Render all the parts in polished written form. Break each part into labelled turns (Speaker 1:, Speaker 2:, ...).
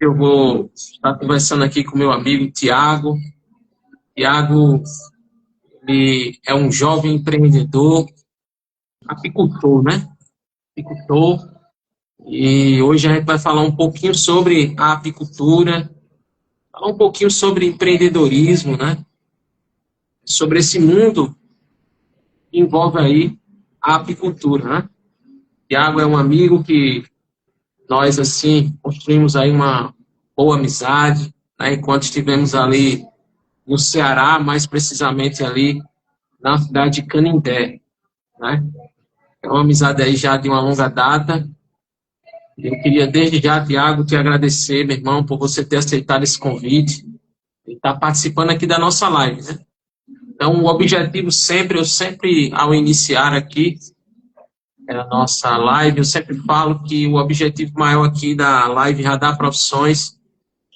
Speaker 1: eu vou estar conversando aqui com meu amigo Tiago. Tiago, ele é um jovem empreendedor, apicultor, né? Apicultor. E hoje a gente vai falar um pouquinho sobre a apicultura, falar um pouquinho sobre empreendedorismo, né? Sobre esse mundo que envolve aí a apicultura, né? Tiago é um amigo que nós, assim, construímos aí uma boa amizade, né? Enquanto estivemos ali no Ceará, mais precisamente ali na cidade de Canindé, né? É uma amizade aí já de uma longa data. Eu queria desde já, Tiago, te agradecer, meu irmão, por você ter aceitado esse convite e estar participando aqui da nossa live, né? Então, o objetivo sempre, ao iniciar aqui a nossa live, eu sempre falo que o objetivo maior aqui da live Radar Profissões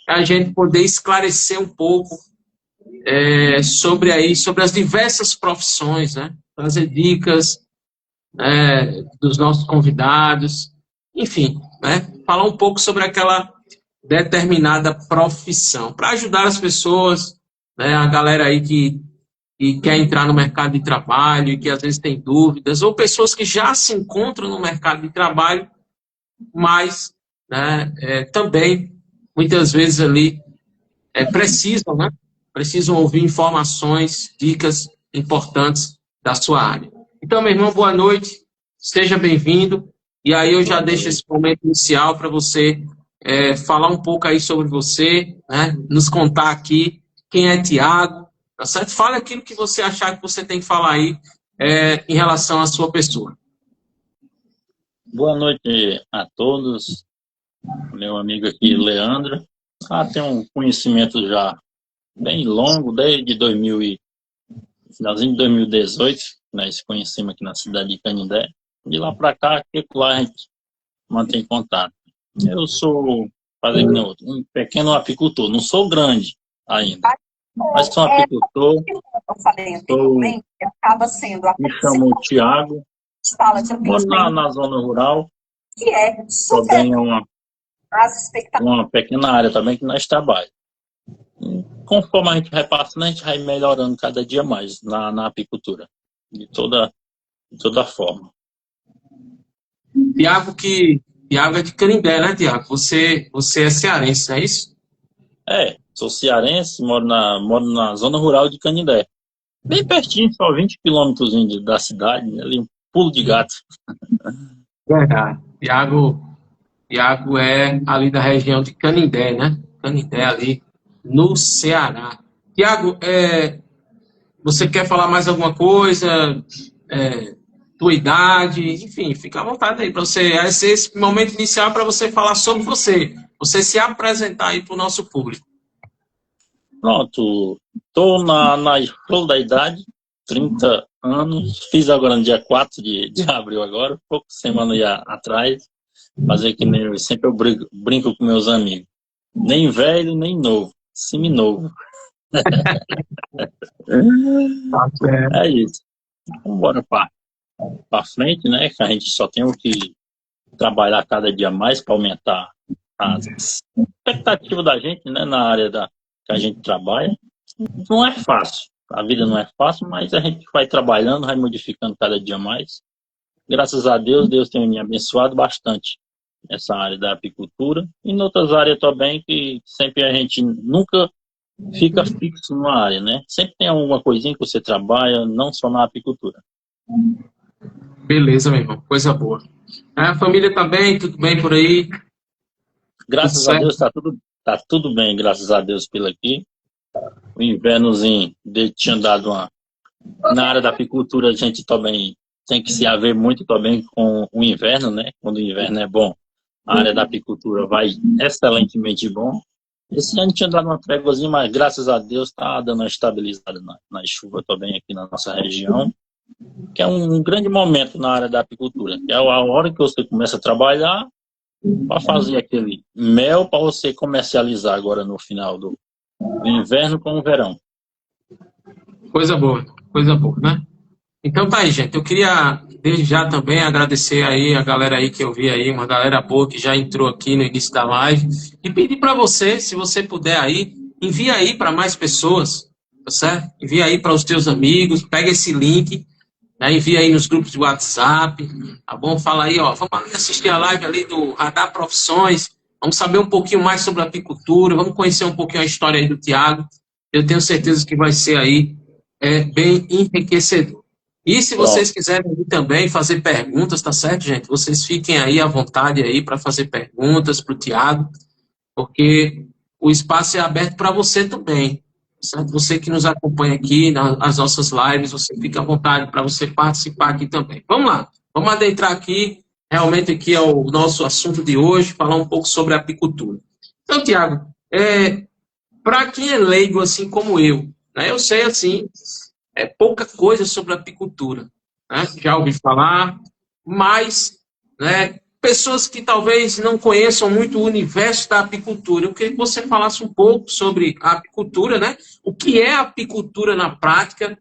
Speaker 1: é a gente poder esclarecer um pouco sobre as diversas profissões, né? Trazer dicas dos nossos convidados, enfim, né? Falar um pouco sobre aquela determinada profissão, para ajudar as pessoas, né? A galera aí que quer entrar no mercado de trabalho e que às vezes tem dúvidas, ou pessoas que já se encontram no mercado de trabalho, mas né, também, muitas vezes ali, precisam, né? Precisam ouvir informações, dicas importantes da sua área. Então, meu irmão, boa noite, seja bem-vindo. E aí eu já deixo esse momento inicial para você falar um pouco aí sobre você, né? Nos contar aqui quem é Tiago, tá certo? Fale aquilo que você achar que você tem que falar aí em relação à sua pessoa.
Speaker 2: Boa noite a todos, meu amigo aqui, Leandro. Tem um conhecimento já bem longo, desde finalzinho de 2018, nós conhecemos aqui na cidade de Canindé. De lá para cá, lá a gente mantém contato. Eu sou, um pequeno apicultor, não sou grande ainda, mas sou apicultor. Me chamo Tiago, moro na zona rural, também é uma pequena área também que nós trabalhamos. Conforme a gente vai passando, a gente vai melhorando cada dia mais na apicultura, de toda forma.
Speaker 1: Tiago é de Canindé, né, Tiago? Você é cearense, não é isso?
Speaker 2: Sou cearense, moro na zona rural de Canindé. Bem pertinho, só 20 quilômetros da cidade, ali um pulo de gato.
Speaker 1: Verdade. Tiago é ali da região de Canindé, né? Canindé ali no Ceará. Tiago, você quer falar mais alguma coisa? Tua idade? Enfim, fica à vontade aí para você. Esse momento inicial para você falar sobre você se apresentar aí para o nosso público.
Speaker 2: Pronto, estou na flor da idade, 30 anos, fiz agora no dia 4 de abril agora, poucas semanas atrás, fazer que nem eu sempre brinco com meus amigos, nem velho, nem novo, semi-novo. É isso, vamos embora para frente, né, que a gente só tem que trabalhar cada dia mais para aumentar a expectativa da gente, né, na área que a gente trabalha. Não é fácil, a vida não é fácil, mas a gente vai trabalhando, vai modificando cada dia mais. Graças a Deus, Deus tem me abençoado bastante nessa área da apicultura e em outras áreas também, que sempre a gente nunca fica fixo numa área, né? Sempre tem alguma coisinha que você trabalha, não só na apicultura.
Speaker 1: Beleza, meu irmão, coisa boa. A família tá bem, tudo bem por aí?
Speaker 2: Graças a Deus tá tudo bem, graças a Deus pelo aqui. O invernozinho tinha dado na área da apicultura, a gente também tem que se haver muito também com o inverno, né? Quando o inverno é bom, a área da apicultura vai excelentemente bom. Esse ano tinha dado uma tréguazinha, mas graças a Deus está dando uma estabilizada na chuva também aqui na nossa região, que é um grande momento na área da apicultura, que é a hora que você começa a trabalhar para fazer aquele mel para você comercializar agora no final do inverno com o verão.
Speaker 1: Coisa boa, né? Então tá aí, gente. Eu queria desde já também agradecer aí a galera aí que eu vi aí, uma galera boa que já entrou aqui no início da live, e pedir para você, se você puder aí, envia aí para mais pessoas, tá certo? Envia aí para os teus amigos, pega esse link, né, envia aí nos grupos de WhatsApp, tá bom? Fala aí, ó, vamos ali assistir a live ali do Radar Profissões, vamos saber um pouquinho mais sobre a apicultura, vamos conhecer um pouquinho a história aí do Tiago. Eu tenho certeza que vai ser aí bem enriquecedor. E se vocês quiserem também fazer perguntas, tá certo, gente? Vocês fiquem aí à vontade aí para fazer perguntas para o Tiago, porque o espaço é aberto para você também, certo? Você que nos acompanha aqui nas nossas lives, você fica à vontade para você participar aqui também. Vamos lá, vamos adentrar aqui, realmente aqui é o nosso assunto de hoje, falar um pouco sobre a apicultura. Então, Tiago, para quem é leigo assim como eu, né, eu sei assim, pouca coisa sobre a apicultura, né? Já ouvi falar, mas, né, pessoas que talvez não conheçam muito o universo da apicultura, eu queria que você falasse um pouco sobre a apicultura, né? O que é a apicultura na prática,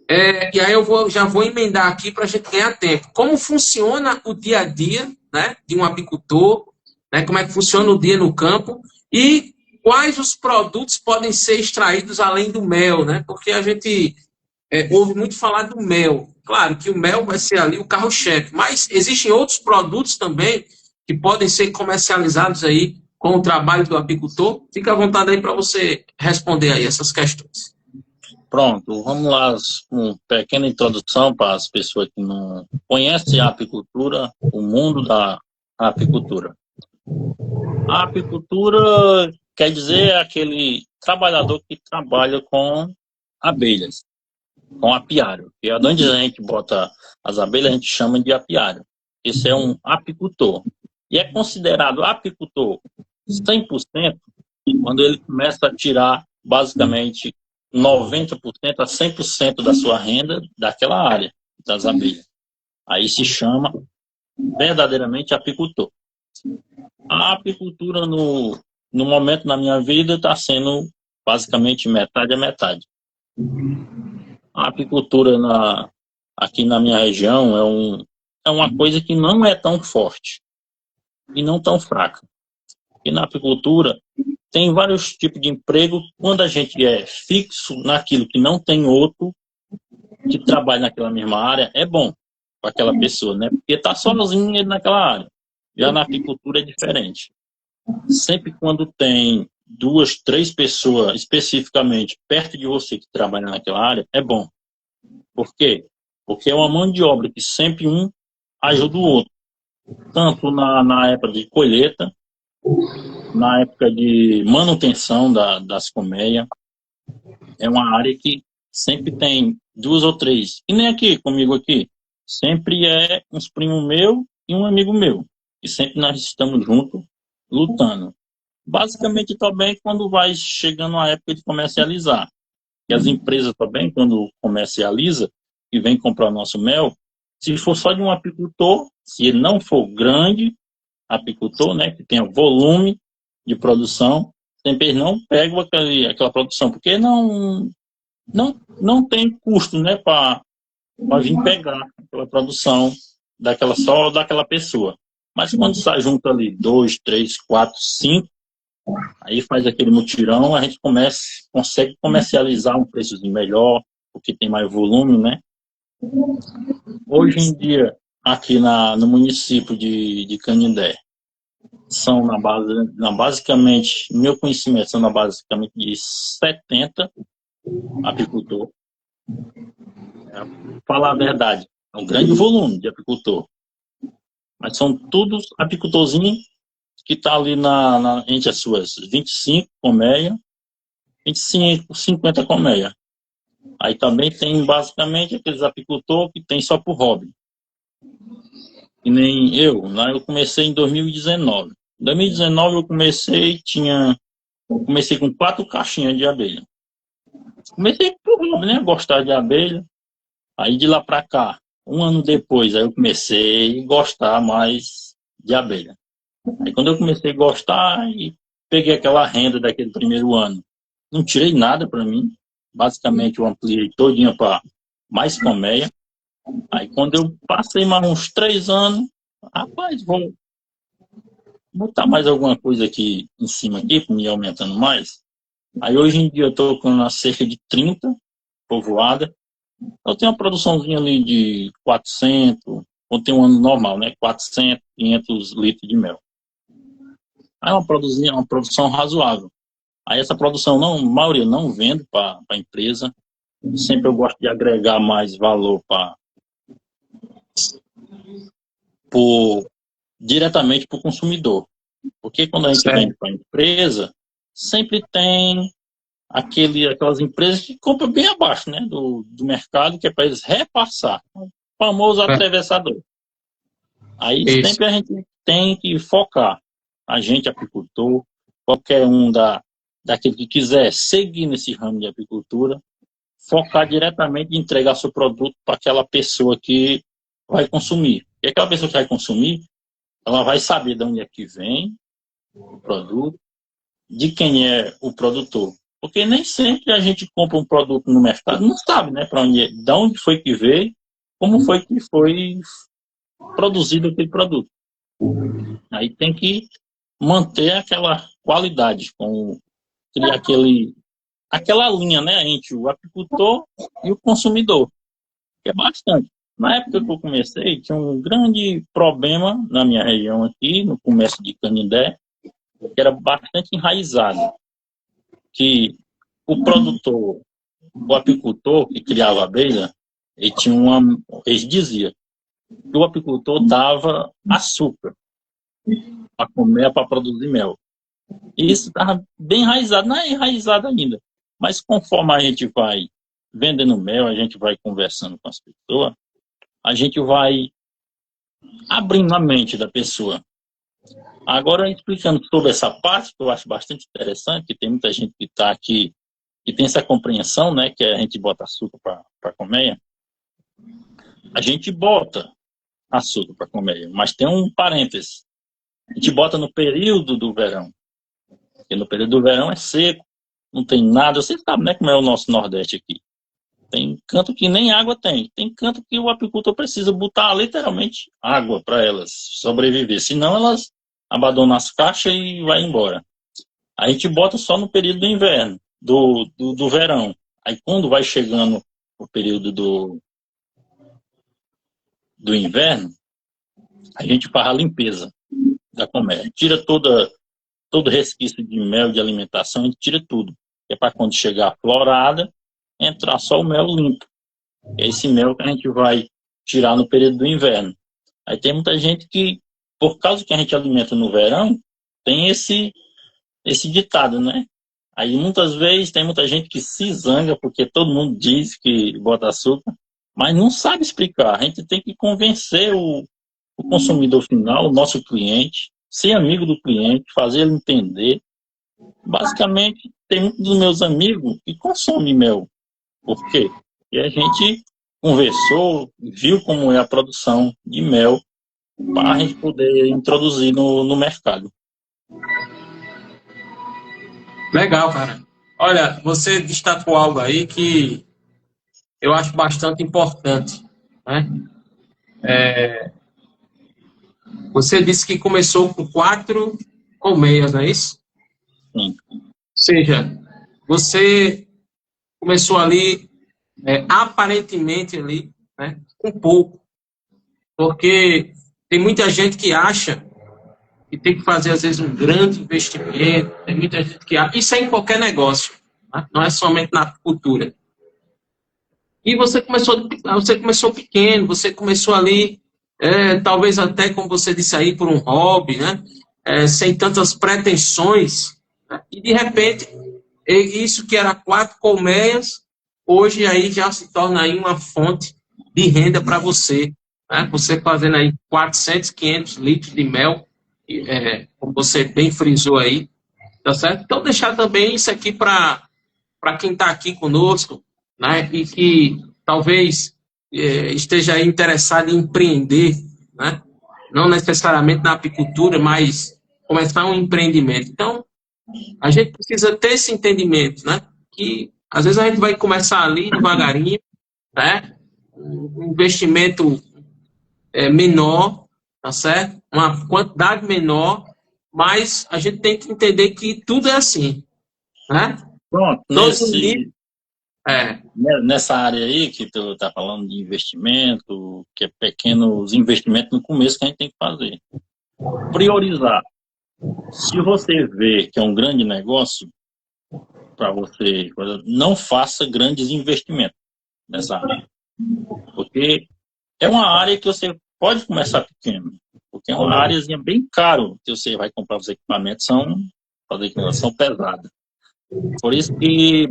Speaker 1: e aí já vou emendar aqui para a gente ganhar tempo. Como funciona o dia a dia, né, de um apicultor, né? Como é que funciona o dia no campo e quais os produtos podem ser extraídos além do mel, né? Porque a gente ouve muito falar do mel. Claro que o mel vai ser ali o carro-chefe, mas existem outros produtos também que podem ser comercializados aí com o trabalho do apicultor. Fica à vontade aí para você responder aí essas questões.
Speaker 2: Pronto, vamos lá, uma pequena introdução para as pessoas que não conhecem a apicultura, o mundo da apicultura. A apicultura quer dizer aquele trabalhador que trabalha com abelhas, com apiário. E onde a gente bota as abelhas, a gente chama de apiário. Esse é um apicultor. E é considerado apicultor 100% quando ele começa a tirar, basicamente, 90% a 100% da sua renda daquela área das abelhas. Aí se chama verdadeiramente apicultor. A apicultura, no momento na minha vida, está sendo basicamente metade a metade. A apicultura aqui na minha região é uma coisa que não é tão forte e não tão fraca. E na apicultura tem vários tipos de emprego. Quando a gente é fixo naquilo que não tem outro que trabalha naquela mesma área, é bom para aquela pessoa, né? Porque está sozinho naquela área. Já na apicultura é diferente. Sempre quando tem 2, 3 pessoas especificamente perto de você que trabalha naquela área, é bom. Por quê? Porque é uma mão de obra que sempre um ajuda o outro. Tanto na época de colheita, na época de manutenção das colmeias. É uma área que sempre tem 2 ou 3. E nem aqui, comigo aqui. Sempre é uns primos meus e um amigo meu. E sempre nós estamos juntos, lutando. Basicamente também quando vai chegando a época de comercializar. E as empresas também, quando comercializa e vem comprar nosso mel, se for só de um apicultor, se ele não for grande apicultor, né, que tenha volume de produção, sempre eles não pegam aquela produção, porque não tem custo, né, para vir pegar aquela produção só daquela pessoa. Mas quando se junta ali 2, 3, 4, 5, aí faz aquele mutirão, a gente consegue comercializar um preço melhor, porque tem mais volume, né? Hoje em dia, aqui no município de Canindé, são basicamente, meu conhecimento, são basicamente de 70 apicultores. Falar a verdade, é um grande volume de apicultor. Mas são todos apicultorzinhos que está ali entre as suas 25 colmeias, 25, 50 colmeias. Aí também tem basicamente aqueles apicultores que tem só por hobby. E nem eu, lá eu comecei em 2019. Em 2019 eu comecei com 4 caixinhas de abelha. Comecei por hobby, né? Gostar de abelha. Aí de lá para cá, um ano depois, aí eu comecei a gostar mais de abelha. Aí quando eu comecei a gostar e peguei aquela renda daquele primeiro ano, não tirei nada para mim. Basicamente eu ampliei todinha para mais colmeia. Aí quando eu passei mais uns 3 anos, rapaz, vou botar mais alguma coisa aqui em cima aqui, para me ir aumentando mais. Aí hoje em dia eu estou com cerca de 30 povoada. Eu tenho uma produçãozinha ali de 400, quando tem um ano normal, né? 400, 500 litros de mel. Aí é uma produção razoável. Aí essa produção, não, a maioria não vendo para a empresa. Sempre eu gosto de agregar mais valor diretamente para o consumidor. Porque quando a gente vende para a empresa, sempre tem aquelas empresas que compram bem abaixo, né, do mercado, que é para eles repassar. O famoso atravessador. Aí sempre a gente tem que focar. A gente, apicultor, qualquer um daquele que quiser seguir nesse ramo de apicultura, focar diretamente em entregar seu produto para aquela pessoa que vai consumir. E aquela pessoa que vai consumir, ela vai saber de onde é que vem o produto, de quem é o produtor. Porque nem sempre a gente compra um produto no mercado, não sabe, né, para onde, de onde foi que veio, como foi que foi produzido aquele produto. Aí tem que manter aquela qualidade, criar aquela linha, né, entre o apicultor e o consumidor, que é bastante. Na época que eu comecei, tinha um grande problema na minha região aqui, no comércio de Canindé, que era bastante enraizado, que o produtor, o apicultor que criava abelha, ele dizia que o apicultor dava açúcar para comer, para produzir mel. E isso estava bem enraizado, não é enraizado ainda. Mas conforme a gente vai vendendo mel, a gente vai conversando com as pessoas, a gente vai abrindo a mente da pessoa. Agora, explicando sobre essa parte, que eu acho bastante interessante, que tem muita gente que está aqui, que tem essa compreensão, né, que a gente bota açúcar para colmeia. A gente bota açúcar para colmeia, mas tem um parêntese. A gente bota no período do verão. Porque no período do verão é seco, não tem nada. Você sabe, né, como é o nosso Nordeste aqui. Tem canto que nem água tem. Tem canto que o apicultor precisa botar literalmente água para elas sobreviver. Senão elas abandonam as caixas e vai embora. A gente bota só no período do inverno, do verão. Aí quando vai chegando o período do inverno, a gente faz a limpeza da colmeia. Tira todo resquício de mel, de alimentação, a gente tira tudo. É para quando chegar a florada, entrar só o mel limpo. É esse mel que a gente vai tirar no período do inverno. Aí tem muita gente que, por causa que a gente alimenta no verão, tem esse ditado, né? Aí muitas vezes tem muita gente que se zanga porque todo mundo diz que bota açúcar, mas não sabe explicar. A gente tem que convencer o consumidor final, o nosso cliente, ser amigo do cliente, fazer ele entender. Basicamente, tem muitos dos meus amigos que consomem mel. Por quê? E a gente conversou, viu como é a produção de mel para a gente poder introduzir no mercado.
Speaker 1: Legal, cara. Olha, você destacou algo aí que eu acho bastante importante, né? Você disse que começou com 4 colmeias, não é isso?
Speaker 2: Sim.
Speaker 1: Ou seja, você começou ali, aparentemente ali, né, com pouco. Porque tem muita gente que acha que tem que fazer, às vezes, um grande investimento. Tem muita gente que acha. Isso é em qualquer negócio, né? Não é somente na cultura. E você começou pequeno, você começou ali, talvez até, como você disse aí, por um hobby, né? Sem tantas pretensões. Né? E, de repente, isso que era 4 colmeias, hoje aí já se torna aí uma fonte de renda para você. Né? Você fazendo aí 400, 500 litros de mel, como você bem frisou aí, tá certo? Então, deixar também isso aqui para quem está aqui conosco, né? E que talvez esteja aí interessado em empreender, né? Não necessariamente na apicultura, mas começar um empreendimento. Então, a gente precisa ter esse entendimento, né? Que às vezes a gente vai começar ali devagarinho, né? um investimento menor, tá certo? Uma quantidade menor, mas a gente tem que entender que tudo é assim, né?
Speaker 2: Pronto,
Speaker 1: É.
Speaker 2: nessa área aí que tu tá falando de investimento, que é pequenos investimentos no começo que a gente tem que fazer. Priorizar. Se você vê que é um grande negócio para você, não faça grandes investimentos nessa área. Porque é uma área que você pode começar pequeno. Porque é uma áreazinha bem caro que você vai comprar os equipamentos, são pesados. Por isso que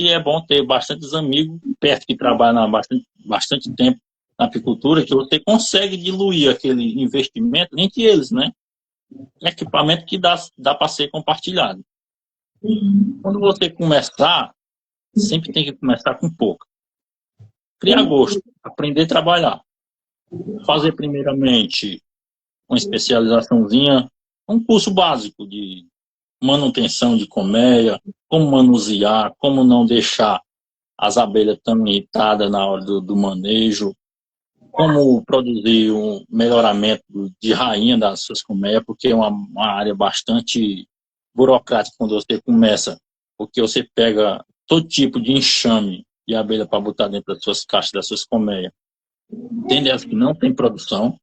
Speaker 2: é bom ter bastantes amigos perto que trabalham há bastante tempo na apicultura, que você consegue diluir aquele investimento entre eles, né? Equipamento que dá para ser compartilhado. Quando você começar, sempre tem que começar com pouco. Criar gosto, aprender a trabalhar. Fazer primeiramente uma especializaçãozinha, um curso básico de manutenção de colmeia, como manusear, como não deixar as abelhas tão irritadas na hora do manejo, como produzir um melhoramento de rainha das suas colmeias, porque é uma área bastante burocrática quando você começa, porque você pega todo tipo de enxame de abelha para botar dentro das suas caixas, das suas colmeias. Tem delas que não tem produção,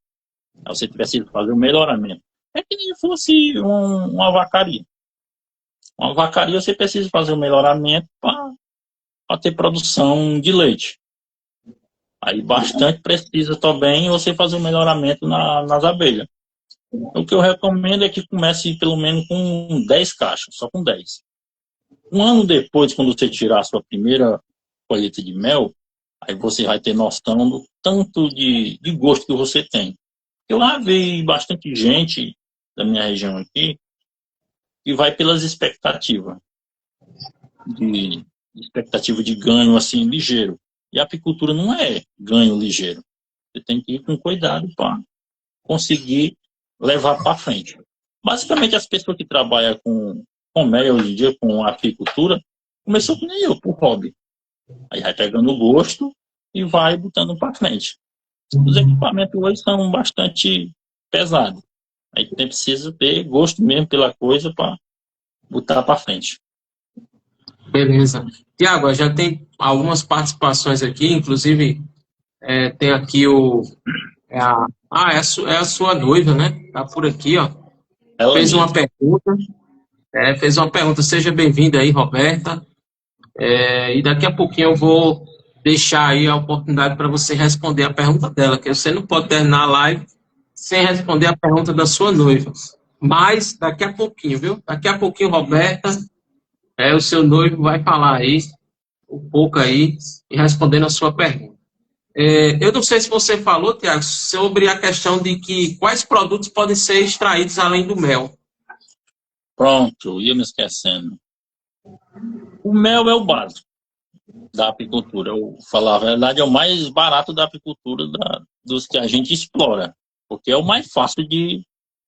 Speaker 2: aí você precisa fazer um melhoramento. É que nem fosse uma vacaria. Uma vacaria você precisa fazer um melhoramento para ter produção de leite. Aí bastante precisa também você fazer um melhoramento nas abelhas. O que eu recomendo é que comece pelo menos com 10 caixas, só com 10. Um ano depois, quando você tirar a sua primeira colheita de mel, aí você vai ter noção do tanto de gosto que você tem. Eu lá vi bastante gente da minha região aqui que vai pelas expectativas de ganho assim ligeiro. E a apicultura não é ganho ligeiro. Você tem que ir com cuidado para conseguir levar para frente. Basicamente, as pessoas que trabalham com mel hoje em dia, com apicultura, começou que nem eu, por hobby. Aí vai pegando o gosto e vai botando para frente. Os equipamentos hoje são bastante pesados. Aí tem precisa ter gosto mesmo pela coisa para botar para frente.
Speaker 1: Beleza. Tiago, já tem algumas participações aqui, inclusive tem aqui é a sua noiva, né? Tá por aqui, ó.
Speaker 2: Ela
Speaker 1: Fez
Speaker 2: mesma.
Speaker 1: uma pergunta. Fez uma pergunta. Seja bem-vinda aí, Roberta. E daqui a pouquinho eu vou deixar aí a oportunidade para você responder a pergunta dela, que você não pode terminar a live sem responder a pergunta da sua noiva. Mas daqui a pouquinho, viu? Daqui a pouquinho, Roberta, o seu noivo vai falar aí um pouco aí e respondendo a sua pergunta. Eu não sei se você falou, Tiago, sobre a questão de que quais produtos podem ser extraídos além do mel.
Speaker 2: Pronto, ia me esquecendo. O mel é o básico da apicultura. Eu falar a verdade, é o mais barato da apicultura dos que a gente explora. Porque é o mais fácil de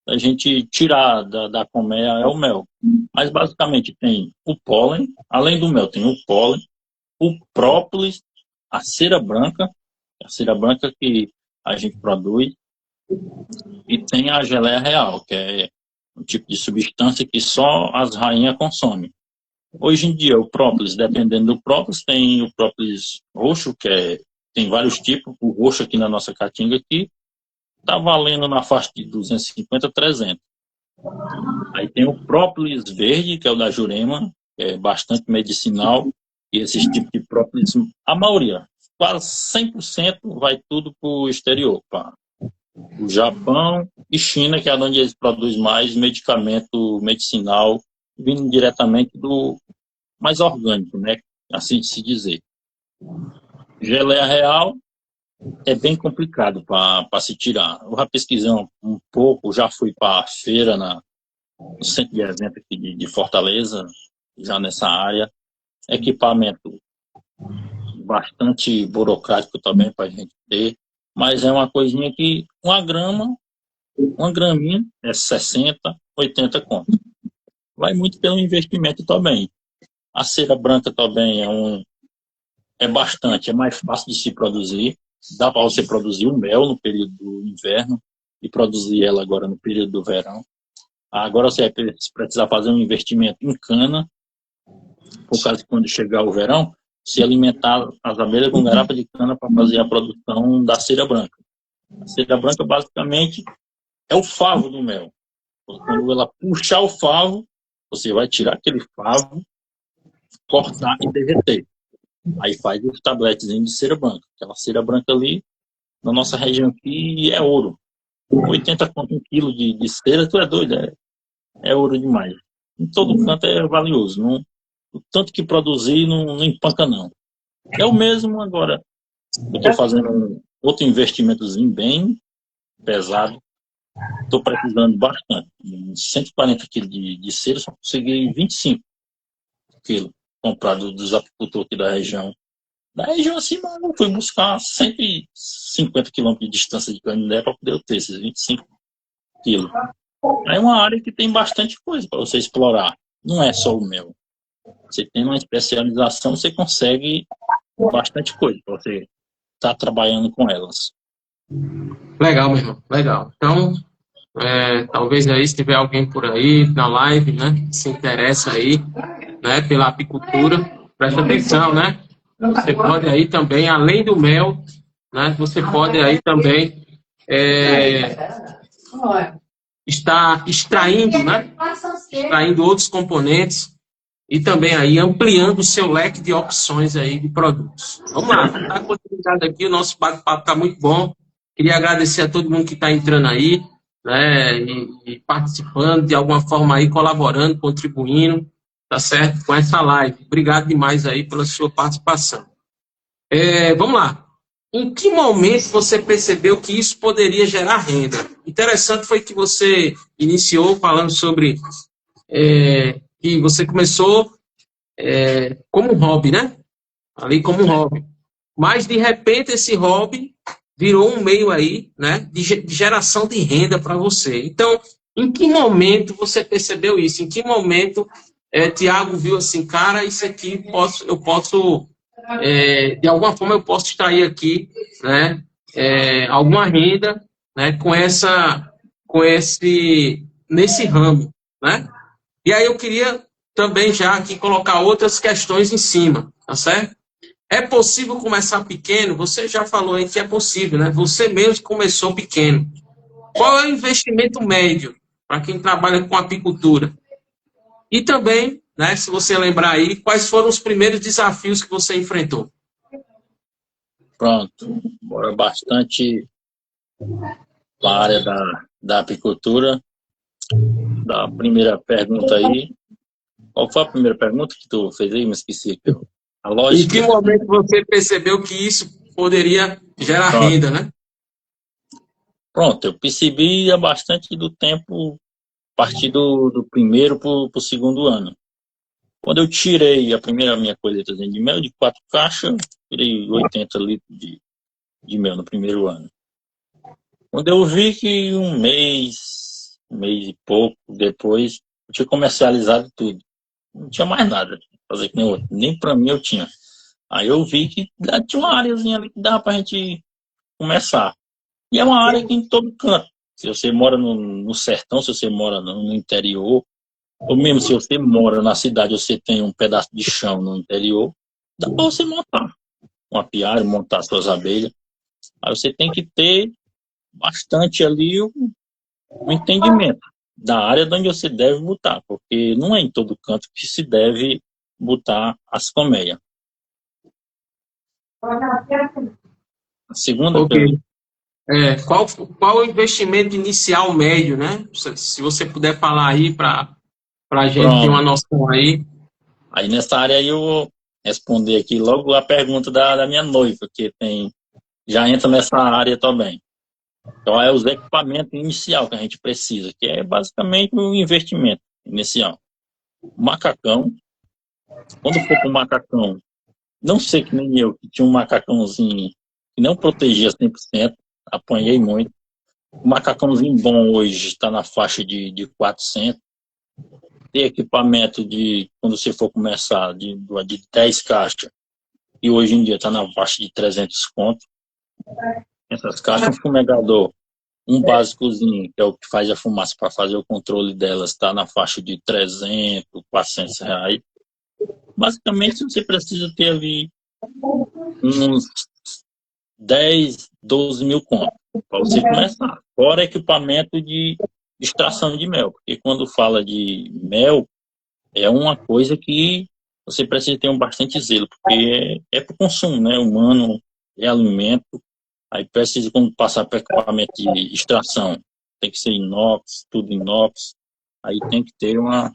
Speaker 2: a gente tirar da colmeia, é o mel. Mas basicamente tem o pólen, além do mel tem o pólen, o própolis, a cera branca que a gente produz, e tem a geleia real, que é um tipo de substância que só as rainhas consomem. Hoje em dia, o própolis, dependendo do própolis, tem o própolis roxo, tem vários tipos. O roxo aqui na nossa caatinga aqui está valendo na faixa de 250 a 300. Aí tem o própolis verde, que é o da Jurema, que é bastante medicinal. E esses tipos de própolis, a maioria, quase 100% vai tudo para o exterior, para o Japão e China, que é onde eles produzem mais medicamento medicinal, vindo diretamente do mais orgânico, né? Assim de se dizer. Geleia real é bem complicado para se tirar. Eu já pesquisei um pouco, já fui para a feira no centro de evento aqui de Fortaleza, já nessa área. Equipamento bastante burocrático também para a gente ter, mas é uma coisinha que uma graminha é 60, 80 conto. Vai muito pelo investimento também. A cera branca também é mais fácil de se produzir. dá para você produzir o mel no período do inverno e produzir ela agora no período do verão. Agora você vai precisar fazer um investimento em cana, por causa de quando chegar o verão, se alimentar as abelhas com garapa de cana para fazer a produção da cera branca. A cera branca, basicamente, é o favo do mel. Quando ela puxar o favo, você vai tirar aquele favo, cortar e derreter. Aí faz os tabletes de cera branca. Aquela cera branca ali, na nossa região aqui, é ouro. 80 conto um quilo de cera, tu é doido, é ouro demais. Em todo canto é valioso. Não, o tanto que produzir não empanca, não. É o mesmo agora. Eu estou fazendo outro investimentozinho bem pesado. Estou precisando bastante. 140 quilos de cera, só consegui 25 quilos comprado dos apicultores aqui da região. Da região acima, eu fui buscar 150 quilômetros de distância de Canindé para poder ter esses 25 quilos. É uma área que tem bastante coisa para você explorar. Não é só o mel. Você tem uma especialização, você consegue bastante coisa para você estar trabalhando com elas.
Speaker 1: Legal, meu irmão. Legal. Então, talvez aí, se tiver alguém por aí na live, né, que se interessa aí, né, pela apicultura, preste atenção, né? Você pode aí também, além do mel, né, você pode aí também estar extraindo, né? Extraindo outros componentes e também aí ampliando o seu leque de opções aí de produtos. Vamos lá, tá continuidade aqui, o nosso bate-papo está muito bom. Queria agradecer a todo mundo que está entrando aí, né, e participando de alguma forma aí, colaborando, contribuindo, tá certo? Com essa live. Obrigado demais aí pela sua participação. Vamos lá. Em que momento você percebeu que isso poderia gerar renda? Interessante foi que você iniciou falando sobre que você começou como um hobby, né? Ali como um hobby. Mas, de repente, esse hobby virou um meio aí, né, de geração de renda para você. Então, em que momento você percebeu isso? Em que momento Tiago viu assim, cara, isso aqui eu posso de alguma forma eu posso extrair aqui, né, alguma renda, né, nesse ramo, né? E aí eu queria também já aqui colocar outras questões em cima, tá certo? É possível começar pequeno? Você já falou aí que é possível, né? Você mesmo começou pequeno. Qual é o investimento médio para quem trabalha com apicultura? E também, né, se você lembrar aí, quais foram os primeiros desafios que você enfrentou?
Speaker 2: Pronto, bora bastante para a área da apicultura. Da primeira pergunta aí. Qual foi a primeira pergunta que tu fez aí? Me esqueci. A lógica.
Speaker 1: Em que momento você percebeu que isso poderia gerar renda, né?
Speaker 2: Pronto, eu percebi há bastante do tempo, a partir do primeiro para o segundo ano. Quando eu tirei a minha colheita de mel de 4 caixas, tirei 80 litros de mel no primeiro ano. Quando eu vi que um mês e pouco depois, eu tinha comercializado tudo. Não tinha mais nada fazer que nem outro. Nem para mim eu tinha. Aí eu vi que tinha uma áreazinha ali que dava para a gente começar. E é uma área que em todo canto. Se você mora no sertão, se você mora no interior, ou mesmo se você mora na cidade, você tem um pedaço de chão no interior, dá para você montar um apiário, montar suas abelhas. Aí você tem que ter bastante ali o entendimento da área de onde você deve botar, porque não é em todo canto que se deve botar as colmeias. A segunda pergunta.
Speaker 1: Qual o investimento inicial médio, né? Se você puder falar aí para a gente ter uma noção aí.
Speaker 2: Aí nessa área aí eu vou responder aqui logo a pergunta da minha noiva, que já entra nessa área também. Então é os equipamentos inicial que a gente precisa, que é basicamente o investimento inicial. O macacão, quando for para o macacão, não sei que nem eu, que tinha um macacãozinho que não protegia 100%, apanhei muito. O macacãozinho bom hoje está na faixa de 400. Tem equipamento quando você for começar, de 10 caixas, e hoje em dia está na faixa de 300 conto. Essas caixas, um fumegador, um básicozinho, que é o que faz a fumaça para fazer o controle delas, está na faixa de 300, 400 reais. Basicamente, você precisa ter ali uns 10, 12 mil contos para você começar. Fora equipamento de extração de mel, porque quando fala de mel, é uma coisa que você precisa ter bastante zelo, porque é para o consumo, né? Humano, é alimento. Aí precisa, quando passar para equipamento de extração, tem que ser inox, tudo inox. Aí tem que ter uma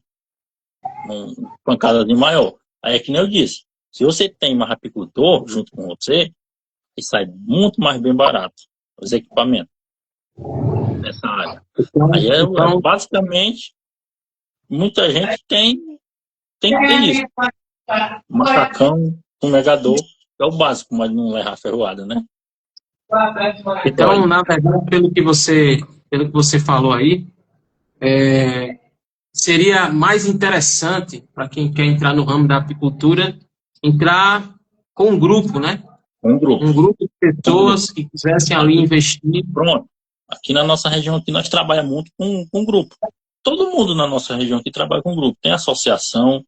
Speaker 2: pancada de maior. Aí é que nem eu disse, se você tem mais apicultor junto com você, e sai muito mais bem barato os equipamentos nessa área. Aí
Speaker 1: Então,
Speaker 2: basicamente, muita gente tem que ter isso. Macacão, fumegador, é o básico, mas não levar ferroada, né?
Speaker 1: então, na verdade, pelo que você falou aí, seria mais interessante para quem quer entrar no ramo da apicultura, entrar com um grupo, né?
Speaker 2: Um grupo.
Speaker 1: Um grupo de pessoas que quisessem ali investir.
Speaker 2: Pronto. Aqui na nossa região aqui nós trabalhamos muito com grupo. Todo mundo na nossa região aqui trabalha com grupo. Tem associação.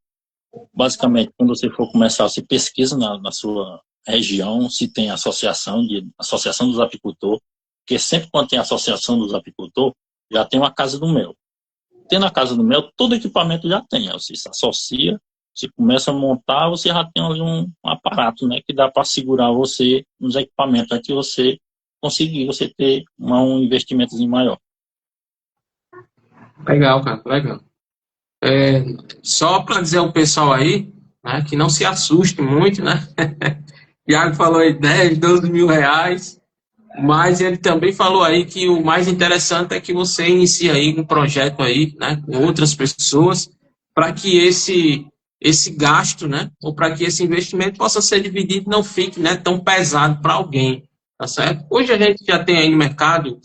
Speaker 2: Basicamente, quando você for começar, você pesquisa na sua região se tem associação dos apicultores, porque sempre quando tem associação dos apicultores, já tem uma casa do mel. Tendo a casa do mel, todo equipamento já tem. Aí você se associa, você começa a montar, você já tem ali um aparato, né, que dá para segurar você nos equipamentos, até você conseguir você ter um investimentozinho maior.
Speaker 1: Legal, cara, legal. Só para dizer ao pessoal aí, né, que não se assuste muito, né? Thiago falou aí 10, 12 mil reais, mas ele também falou aí que o mais interessante é que você inicie aí um projeto aí, né, com outras pessoas, para que esse gasto, né, ou para que esse investimento possa ser dividido e não fique, né, tão pesado para alguém, tá certo? Hoje a gente já tem aí no mercado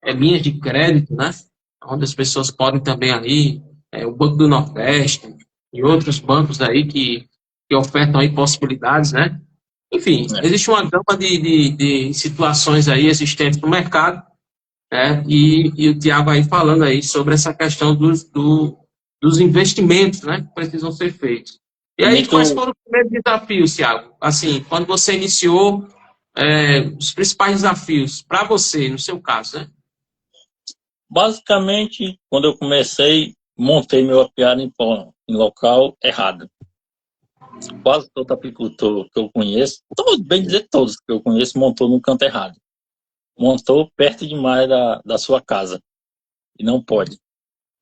Speaker 1: linhas de crédito, né, onde as pessoas podem também ali, o Banco do Nordeste e outros bancos aí que ofertam aí possibilidades, né? Enfim, existe uma gama de situações aí existentes no mercado, né? E o Tiago aí falando aí sobre essa questão dos investimentos, né? Que precisam ser feitos. E aí, quais foram os primeiros desafios, Tiago? Assim, quando você iniciou, os principais desafios para você, no seu caso, né?
Speaker 2: Basicamente, quando eu comecei, montei meu apiário em local errado. Quase todo apicultor que eu conheço, bem dizer todos que eu conheço, montou no canto errado. Montou perto demais da sua casa. E não pode.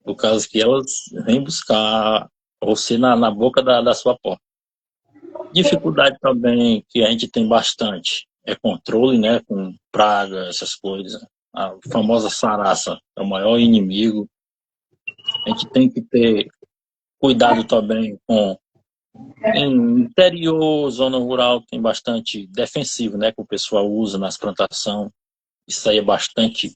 Speaker 2: Por causa que elas vêm buscar você na boca da sua porta. Dificuldade também que a gente tem bastante é controle, né? Com praga, essas coisas. A famosa saraça é o maior inimigo. A gente tem que ter cuidado também com em interior, zona rural, tem bastante defensivo, né, que o pessoal usa nas plantações. Isso aí é bastante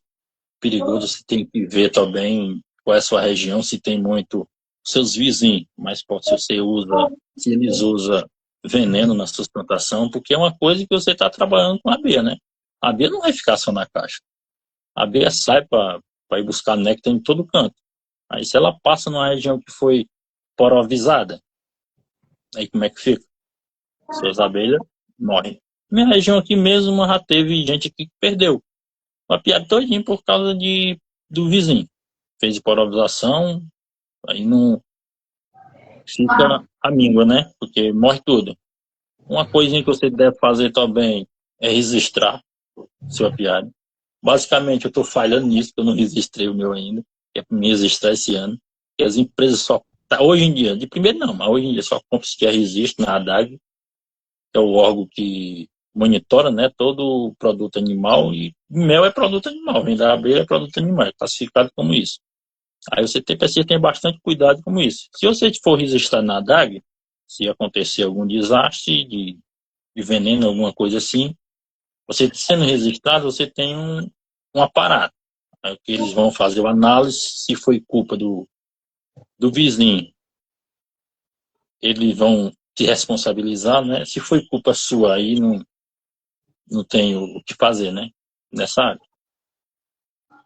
Speaker 2: perigoso. Você tem que ver também qual é a sua região, se tem muito seus vizinhos, mas pode ser se eles usam veneno nas suas plantações, porque é uma coisa que você está trabalhando com a abelha, né? A abelha não vai ficar só na caixa. A abelha sai para ir buscar néctar em todo canto. Aí se ela passa numa região que foi porovisada, aí como é que fica? Suas abelhas morrem. Minha região aqui mesmo já teve gente aqui que perdeu uma piada todinha por causa do vizinho. Fez porovização, aí não fica a míngua, né? Porque morre tudo. Uma coisinha que você deve fazer também é registrar seu apiário. Basicamente, eu estou falhando nisso, que eu não registrei o meu ainda, que é para me registrar esse ano. E as empresas só, hoje em dia, de primeiro não, mas hoje em dia só compra se quer registro na ADAG, que é o órgão que monitora, né, todo o produto animal, e mel é produto animal, vem da abelha é produto animal, é classificado como isso. Aí você precisa ter bastante cuidado com isso. Se você for registrar na ADAG, se acontecer algum desastre de veneno, alguma coisa assim, você sendo registrado, você tem um aparato. Aí que eles vão fazer a análise, se foi culpa do vizinho, eles vão te responsabilizar, né? Se foi culpa sua, aí não, não tem o que fazer, né? Nessa área.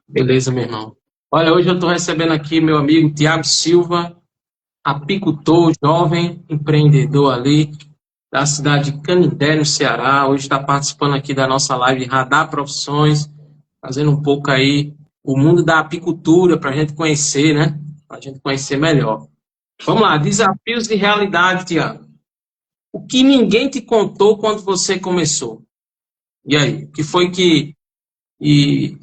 Speaker 1: Beleza, meu irmão. Olha, hoje eu estou recebendo aqui meu amigo Tiago Silva, apicultor, jovem empreendedor ali da cidade de Canindé, no Ceará. Hoje está participando aqui da nossa live Radar Profissões, fazendo um pouco aí o mundo da apicultura para a gente conhecer, né? Para a gente conhecer melhor. Vamos lá, desafios de realidade, Tiago. O que ninguém te contou quando você começou? E aí, o que foi e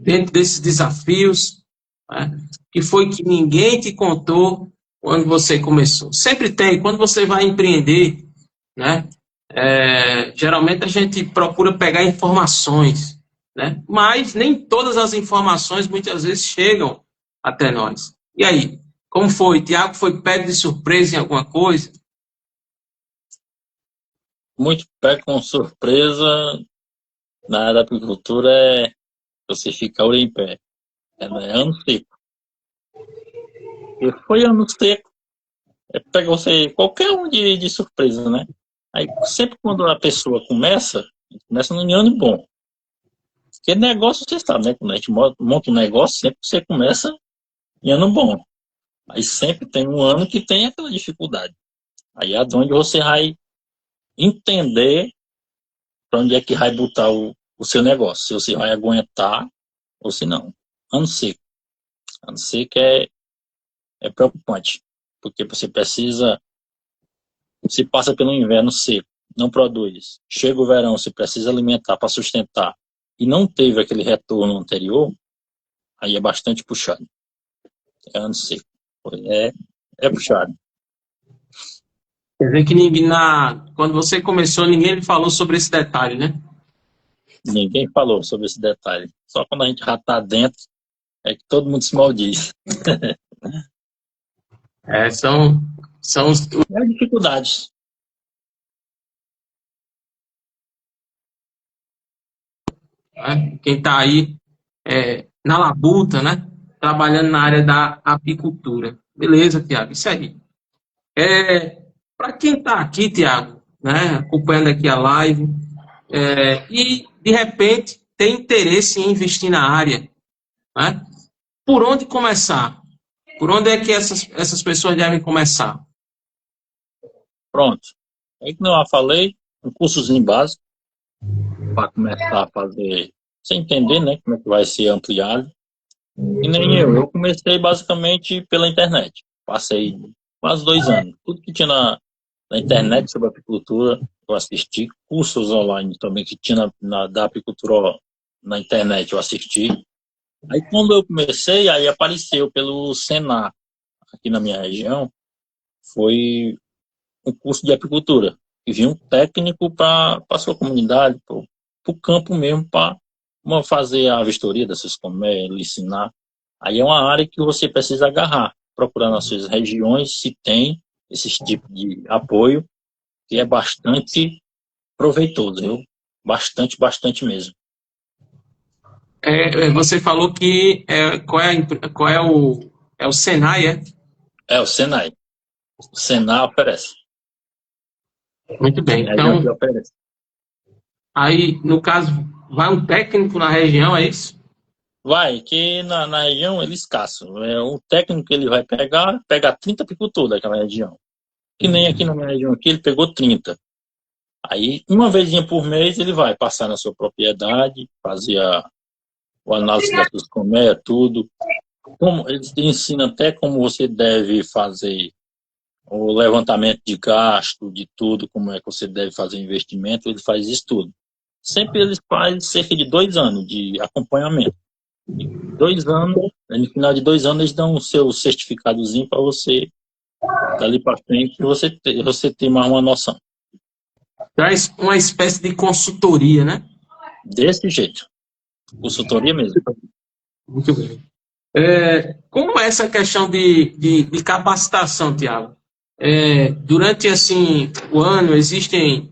Speaker 1: dentro desses desafios, né, o que foi que ninguém te contou quando você começou? Sempre tem, quando você vai empreender, né? Geralmente a gente procura pegar informações, né? Mas nem todas as informações muitas vezes chegam até nós. E aí, como foi? Tiago foi pego de surpresa em alguma coisa?
Speaker 2: Muito pé com surpresa na área da apicultura é você ficar orelha em pé. É ano seco. E foi ano seco. Pega você, qualquer um de surpresa, né? Aí sempre quando a pessoa começa num ano bom. Porque negócio, você sabe, né? Quando a gente monta um negócio, sempre você começa em ano bom. Aí sempre tem um ano que tem aquela dificuldade. Aí é onde você vai entender para onde é que vai botar o seu negócio. Se você vai aguentar ou se não. Ano seco. Ano seco é preocupante. Porque você passa pelo inverno seco, não produz. Chega o verão, você precisa alimentar para sustentar e não teve aquele retorno anterior, aí é bastante puxado. É ano seco. É puxado.
Speaker 1: Quer dizer que quando você começou, ninguém lhe falou sobre esse detalhe, né?
Speaker 2: Ninguém falou sobre esse detalhe. Só quando a gente já está dentro, é que todo mundo se maldiz.
Speaker 1: São os,
Speaker 2: É dificuldades.
Speaker 1: né? Quem está aí na labuta, né? Trabalhando na área da apicultura. Beleza, Tiago, isso aí. Para quem está aqui, Tiago, né, acompanhando aqui a live, e de repente tem interesse em investir na área, né? Por onde começar? Por onde é que essas pessoas devem começar?
Speaker 2: Pronto. Aí que eu falei, um cursozinho básico, para começar a fazer, sem entender, né, como é que vai ser ampliado. E nem eu comecei basicamente pela internet. Passei quase 2 anos. Tudo que tinha na internet sobre apicultura, eu assisti. Cursos online também que tinha da apicultura na internet, eu assisti. Aí quando eu comecei, aí apareceu pelo Senar, aqui na minha região, foi um curso de apicultura. E vinha um técnico para a sua comunidade, para o campo mesmo, para fazer a vistoria dessas colmeias, ensinar. Aí é uma área que você precisa agarrar, procurar nas suas regiões se tem esse tipo de apoio, que é bastante proveitoso, viu? Bastante, bastante mesmo.
Speaker 1: Você falou que qual é o Senai, é?
Speaker 2: É o Senai. O Senai oferece.
Speaker 1: Muito bem. Então, aí, no caso, vai um técnico na região, é isso?
Speaker 2: Vai, que na região ele escasso. O técnico que ele vai pega 30 apicultores daquela região. Que nem aqui na minha região aqui, ele pegou 30. Aí, uma vezinha por mês, ele vai passar na sua propriedade, fazer o análise das suas colmeias, tudo. Eles ensinam até como você deve fazer o levantamento de gasto, de tudo, como é que você deve fazer o investimento, ele faz isso tudo. Sempre eles fazem cerca de 2 anos de acompanhamento. 2 anos, no final de 2 anos, eles dão o seu certificadozinho para você, dali para frente, você ter mais uma noção.
Speaker 1: Traz uma espécie de consultoria, né?
Speaker 2: Desse jeito. Consultoria mesmo.
Speaker 1: Muito bem. Como é essa questão de capacitação, Tiago? Durante assim, o ano existem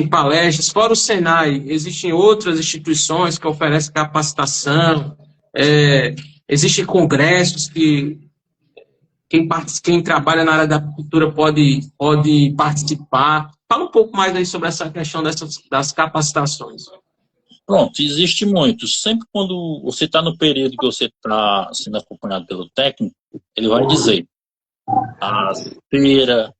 Speaker 1: palestras, fora o Senai, existem outras instituições que oferecem capacitação, existem congressos que quem trabalha na área da cultura pode participar. Fala um pouco mais aí sobre essa questão das capacitações.
Speaker 2: Pronto, existe muito. Sempre quando você está no período que você está sendo acompanhado pelo técnico, ele vai dizer, a feira,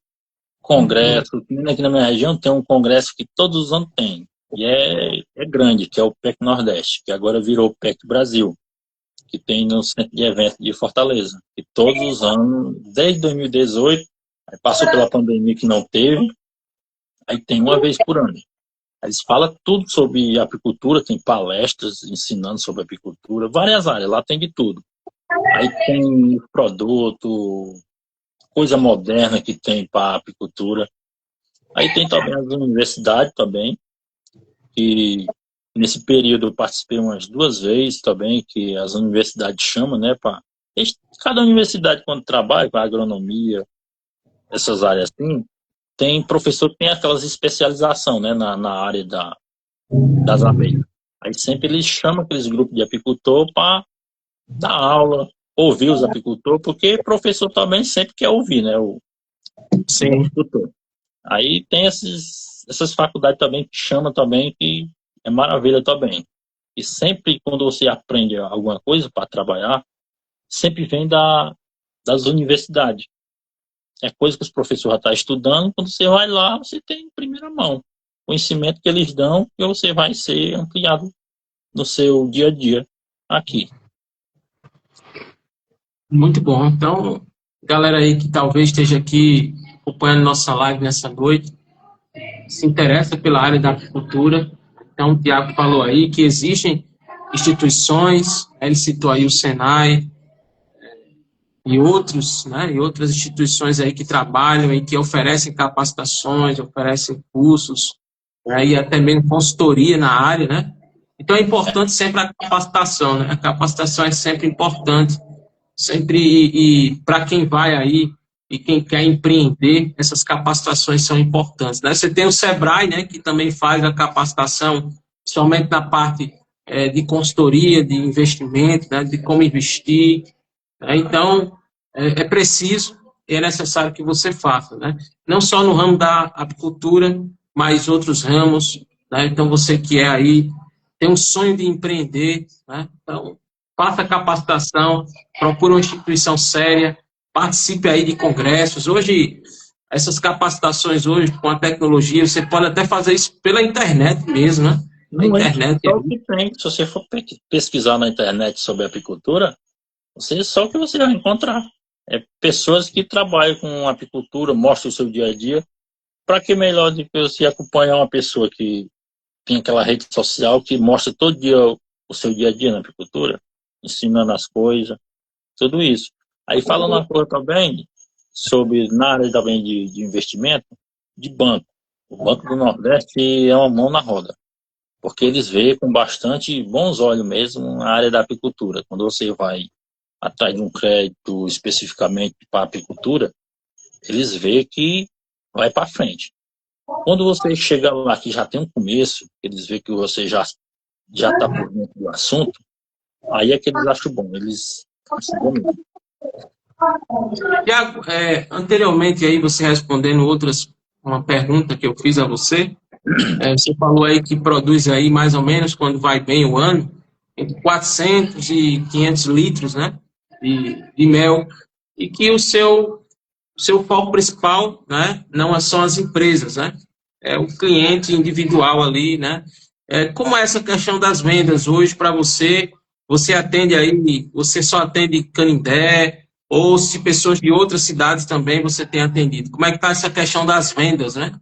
Speaker 2: congresso, aqui na minha região tem um congresso que todos os anos tem, e é grande, que é o PEC Nordeste, que agora virou o PEC Brasil, que tem no Centro de Eventos de Fortaleza, que todos os anos, desde 2018, aí passou pela pandemia que não teve, aí tem uma vez por ano. Eles falam tudo sobre apicultura, tem palestras ensinando sobre apicultura, várias áreas, lá tem de tudo. Aí tem produto, coisa moderna que tem para apicultura. Aí tem também as universidades também, que nesse período eu participei umas 2 vezes também, que as universidades chamam, né, para cada universidade quando trabalha com agronomia, essas áreas assim, tem professor que tem aquelas especialização, né, na área das abelhas. Aí sempre eles chamam aqueles grupos de apicultor para dar aula, ouvir os apicultores, porque professor também sempre quer ouvir, né, o apicultor. Aí tem essas faculdades também que chamam também, que é maravilha também. E sempre quando você aprende alguma coisa para trabalhar, sempre vem das universidades. É coisa que os professores já estão estudando, quando você vai lá, você tem em primeira mão. O conhecimento que eles dão, que você vai ser ampliado no seu dia a dia aqui.
Speaker 1: Muito bom. Então, galera aí que talvez esteja aqui acompanhando nossa live nessa noite, se interessa pela área da apicultura. Então, o Tiago falou aí que existem instituições, ele citou aí o Senai e outros, né, e outras instituições aí que trabalham e que oferecem capacitações, oferecem cursos, né, e até mesmo consultoria na área, né? Então, é importante sempre a capacitação, né? A capacitação é sempre importante, sempre, e para quem vai aí e quem quer empreender, essas capacitações são importantes, né? Você tem o Sebrae, né, que também faz a capacitação, somente na parte de consultoria, de investimento, né, de como investir, né? Então, é preciso e é necessário que você faça, né? Não só no ramo da apicultura, mas outros ramos, né? Então, você que é aí, tem um sonho de empreender, né? Então, faça a capacitação, procure uma instituição séria, participe aí de congressos. Hoje, essas capacitações hoje, com a tecnologia, você pode até fazer isso pela internet mesmo, né? Na internet.
Speaker 2: Só que tem, se você for pesquisar na internet sobre apicultura, só o que você vai encontrar é pessoas que trabalham com apicultura, mostram o seu dia a dia. Para que melhor do que você acompanhar uma pessoa que tem aquela rede social que mostra todo dia o seu dia a dia na apicultura, ensinando as coisas, tudo isso. Aí falando uma coisa também sobre na área também de investimento, de banco. O Banco do Nordeste é uma mão na roda, porque eles veem com bastante bons olhos mesmo a área da apicultura. Quando você vai atrás de um crédito especificamente para apicultura, eles veem que vai para frente. Quando você chega lá que já tem um começo, eles veem que você já está por dentro do assunto, aí é que eles acham bom, eles acham bom mesmo.
Speaker 1: Tiago, anteriormente aí você respondendo uma pergunta que eu fiz a você, você falou aí que produz aí mais ou menos, quando vai bem o ano, entre 400 e 500 litros, né, de mel, e que o seu foco principal, né, não são as empresas, né, é o cliente individual ali, né. Como é essa questão das vendas hoje para você? Você atende aí, você só atende Canindé, ou se pessoas de outras cidades também você tem atendido? Como é que está essa questão das vendas, né?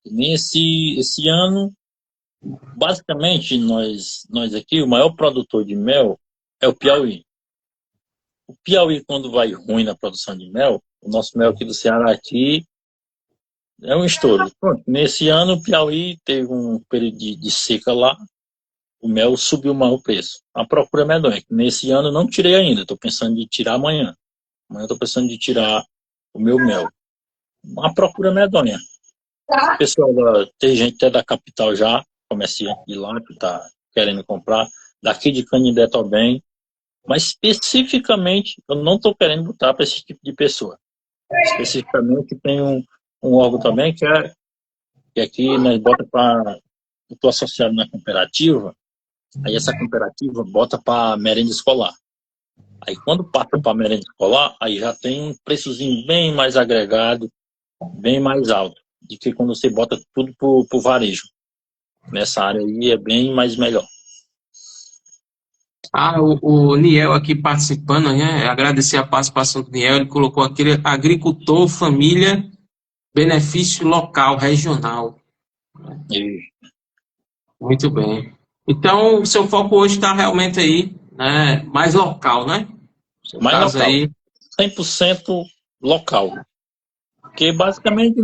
Speaker 2: Esse ano, basicamente, nós aqui, o maior produtor de mel é o Piauí. O Piauí, quando vai ruim na produção de mel, o nosso mel aqui do Ceará aqui é um estouro. Pronto, nesse ano, o Piauí teve um período de seca lá, o mel subiu mais o preço. A procura é medonha. Nesse ano, não tirei ainda, estou pensando de tirar amanhã. Amanhã estou pensando de tirar o meu mel. A procura é medonha. Pessoal, tem gente até da capital já, comerciante de lá, que está querendo comprar. Daqui de Canindé também. Mas especificamente, eu não estou querendo botar para esse tipo de pessoa. Especificamente, tem um órgão também que aqui nós bota para... Eu estou associado na cooperativa, aí essa cooperativa bota para merenda escolar. Aí quando passa para merenda escolar, aí já tem um preçozinho bem mais agregado, bem mais alto, do que quando você bota tudo pro varejo. Nessa área aí é bem mais melhor.
Speaker 1: O Niel aqui participando, né? Agradecer a participação do Niel. Ele colocou aquele agricultor, família, benefício local, regional.
Speaker 2: E
Speaker 1: Muito bem. Então, o seu foco hoje está realmente aí, né? Mais local, né? No seu
Speaker 2: mais
Speaker 1: caso
Speaker 2: local,
Speaker 1: aí.
Speaker 2: 100% local. Porque basicamente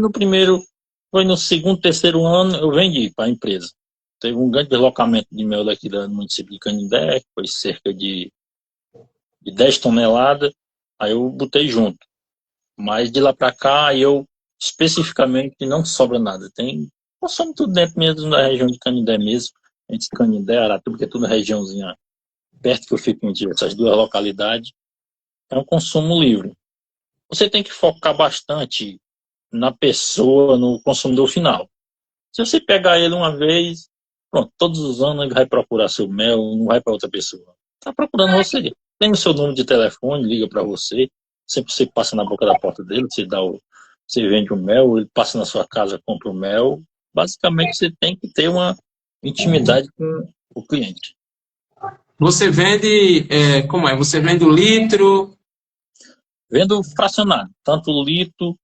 Speaker 2: foi no segundo, terceiro ano eu vendi para a empresa. Teve um grande deslocamento de mel daqui do município de Canindé, que foi cerca de 10 toneladas, aí eu botei junto. Mas de lá para cá, eu especificamente não sobra nada. Consome tudo dentro mesmo da região de Canindé mesmo, entre Canindé e Aratuba, que é tudo regiãozinha perto que eu fico entre essas duas localidades. É um consumo livre. Você tem que focar bastante na pessoa, no consumidor final. Se você pegar ele uma vez, pronto, todos os anos ele vai procurar seu mel, não vai para outra pessoa. Está procurando você. Tem o seu número de telefone, liga para você. Sempre você passa na boca da porta dele, você vende o mel, ele passa na sua casa, compra o mel. Basicamente, você tem que ter uma intimidade com o cliente.
Speaker 1: Você vende, como é? Você vende o litro?
Speaker 2: Vendo fracionado, tanto o litro,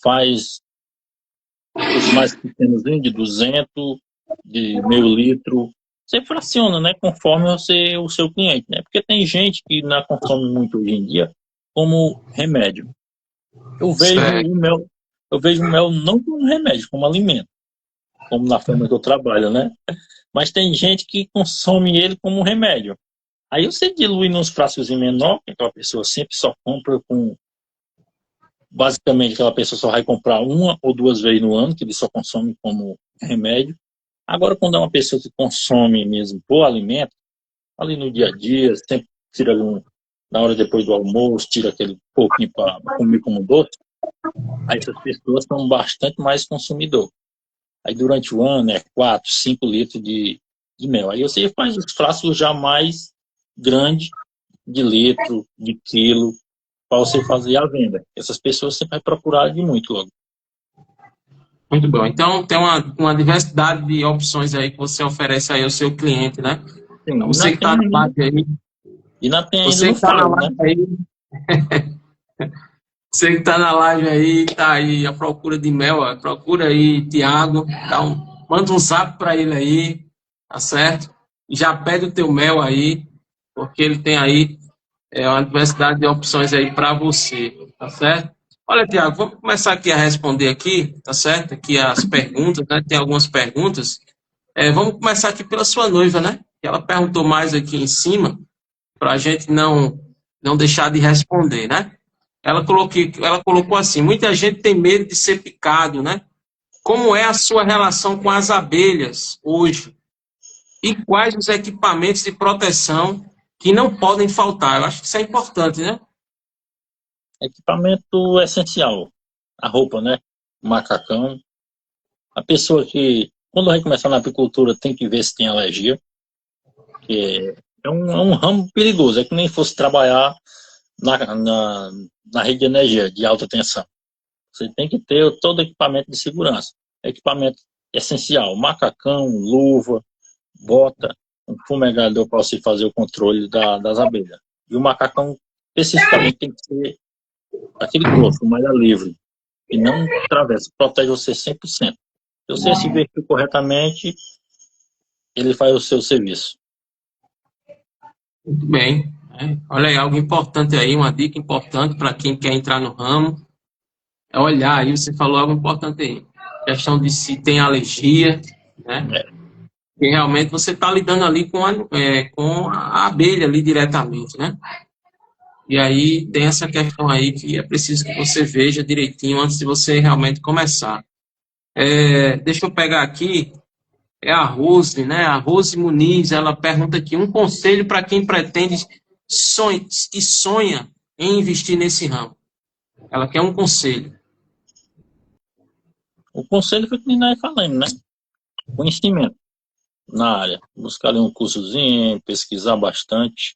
Speaker 2: faz os mais pequenos de 200, de meio litro. Você fraciona, né? Conforme o seu cliente, né? Porque tem gente que não consome muito hoje em dia como remédio. Eu vejo o mel não como remédio, como alimento, como na forma que eu trabalho, né? Mas tem gente que consome ele como remédio. Aí você dilui nos frascos menor, que aquela pessoa sempre só compra com... Basicamente, aquela pessoa só vai comprar uma ou duas vezes no ano, que ele só consome como remédio. Agora, quando é uma pessoa que consome mesmo por alimento, ali no dia a dia, sempre tira na hora depois do almoço, tira aquele pouquinho para comer como doce, aí essas pessoas são bastante mais consumidor. Aí durante o ano é 4, 5 litros de mel. Aí você faz os frascos já mais grandes, de litro, de quilo, para você fazer a venda. Essas pessoas sempre vão procurar de muito logo.
Speaker 1: Muito bom. Então, tem uma diversidade de opções aí que você oferece aí ao seu cliente, né?
Speaker 2: Sim,
Speaker 1: Então, você que está na live aí...
Speaker 2: E não tem ainda
Speaker 1: Você
Speaker 2: no
Speaker 1: que está na
Speaker 2: falo, né?
Speaker 1: live aí... Você que está na live aí, está aí à procura de mel, ó, procura aí Tiago, manda um zap para ele aí, tá certo? E já pede o teu mel aí, porque ele tem aí uma diversidade de opções aí para você, tá certo? Olha, Tiago, vamos começar aqui a responder aqui, tá certo? Aqui as perguntas, né? Tem algumas perguntas. Vamos começar aqui pela sua noiva, né? Ela perguntou mais aqui em cima, para a gente não deixar de responder, né? Ela colocou assim: muita gente tem medo de ser picado, né? Como é a sua relação com as abelhas hoje? E quais os equipamentos de proteção que não podem faltar? Eu acho que isso é importante, né?
Speaker 2: Equipamento essencial. A roupa, né? O macacão. A pessoa que, quando vai começar na apicultura, tem que ver se tem alergia. Que é um ramo perigoso. É que nem fosse trabalhar na rede de energia de alta tensão. Você tem que ter todo equipamento de segurança. Equipamento essencial. Macacão, luva, bota, um fumegador para você fazer o controle das abelhas. E o macacão, especificamente, tem que ser aquele grosso, malha livre, e não atravessa, protege você 100%. Se você se vestir corretamente, ele faz o seu serviço.
Speaker 1: Muito bem. Olha aí, algo importante aí, uma dica importante para quem quer entrar no ramo. É olhar aí, você falou algo importante aí. Questão de se tem alergia, né? E realmente você está lidando ali com a abelha ali diretamente, né? E aí tem essa questão aí que é preciso que você veja direitinho antes de você realmente começar. Deixa eu pegar aqui, a Rose, né? A Rose Muniz, ela pergunta aqui, um conselho para quem pretende sonha em investir nesse ramo. Ela quer um conselho.
Speaker 2: O conselho foi que nem nós falamos, né? Conhecimento na área. Buscar ali um cursozinho, pesquisar bastante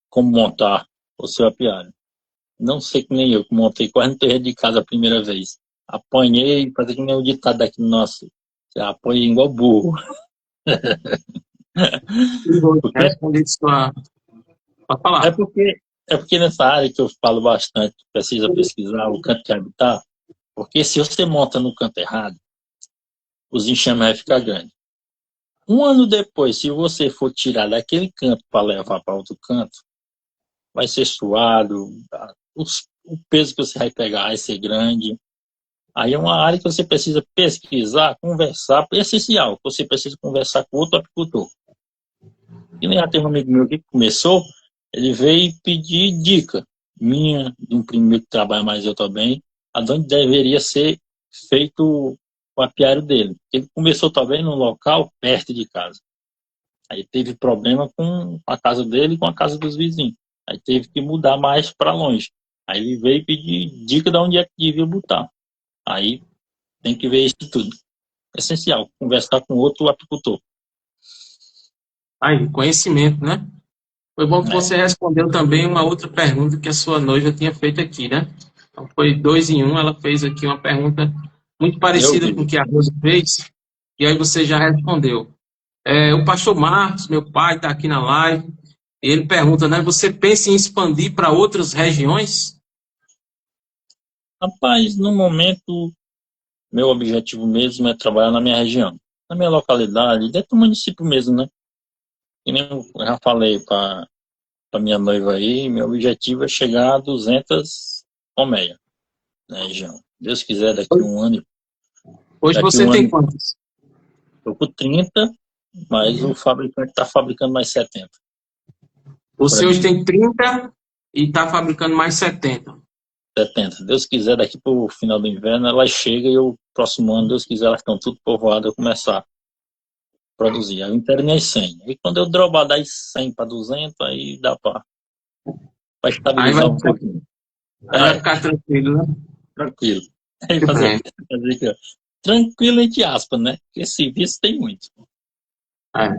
Speaker 2: como montar o seu apiário. Não sei que nem eu, que montei quase no terreno de casa a primeira vez. Apanhei, fazer que nem o ditado daqui, nossa, você apanha igual burro. Porque,
Speaker 1: Responder sua. Pode falar.
Speaker 2: é porque, é porque nessa área que eu falo bastante, precisa pesquisar o canto de habitar, porque se você monta no canto errado, os enxames vão ficar grandes. Um ano depois, se você for tirar daquele canto para levar para outro canto, vai ser suado, o peso que você vai pegar vai ser grande. Aí é uma área que você precisa pesquisar, conversar, é essencial, você precisa conversar com outro apicultor. E nem já teve um amigo meu que começou, ele veio pedir dica minha, de um primeiro que trabalha mais eu também, aonde deveria ser feito o apiário dele. Ele começou também num local perto de casa. Aí teve problema com a casa dele e com a casa dos vizinhos. Aí teve que mudar mais para longe. Aí ele veio pedir dica de onde é que devia botar. Aí tem que ver isso tudo. É essencial, conversar com outro apicultor.
Speaker 1: Aí, conhecimento, né? Foi bom que
Speaker 2: Né?
Speaker 1: você respondeu também uma outra pergunta que a sua noiva tinha feito aqui, né? Então, foi 2 em 1, ela fez aqui uma pergunta muito
Speaker 2: Eu
Speaker 1: parecida com o
Speaker 2: vi.
Speaker 1: que a Rosa fez, e aí você já respondeu. O pastor Marcos, meu pai, está aqui na live, e ele pergunta, né? Você pensa em expandir para outras regiões?
Speaker 2: Rapaz, no momento, meu objetivo mesmo é trabalhar na minha região, na minha localidade, dentro do município mesmo, né? E nem eu já falei para minha noiva aí, meu objetivo é chegar a 200 colmeias na região. Deus quiser,
Speaker 1: Hoje
Speaker 2: daqui
Speaker 1: você
Speaker 2: um
Speaker 1: tem
Speaker 2: ano,
Speaker 1: quantos?
Speaker 2: estou com 30, mas o fabricante está fabricando mais 70
Speaker 1: Você
Speaker 2: para
Speaker 1: hoje
Speaker 2: mim.
Speaker 1: tem 30 e está fabricando mais 70.
Speaker 2: 70. Deus quiser, daqui para o final do inverno, elas chegam e o próximo ano, Deus quiser, elas estão tudo povoadas, eu começar a produzir. Aí eu internei as 100. E quando eu dropar das 100 para 200, aí dá para
Speaker 1: Aí vai,
Speaker 2: estabilizar um pouquinho.
Speaker 1: aí vai
Speaker 2: É,
Speaker 1: ficar tranquilo, né?
Speaker 2: tranquilo. Aí
Speaker 1: Muito
Speaker 2: fazer,
Speaker 1: bem.
Speaker 2: fazer aqui, ó. Tranquilo entre aspas, né? Porque serviço tem muito.
Speaker 1: É.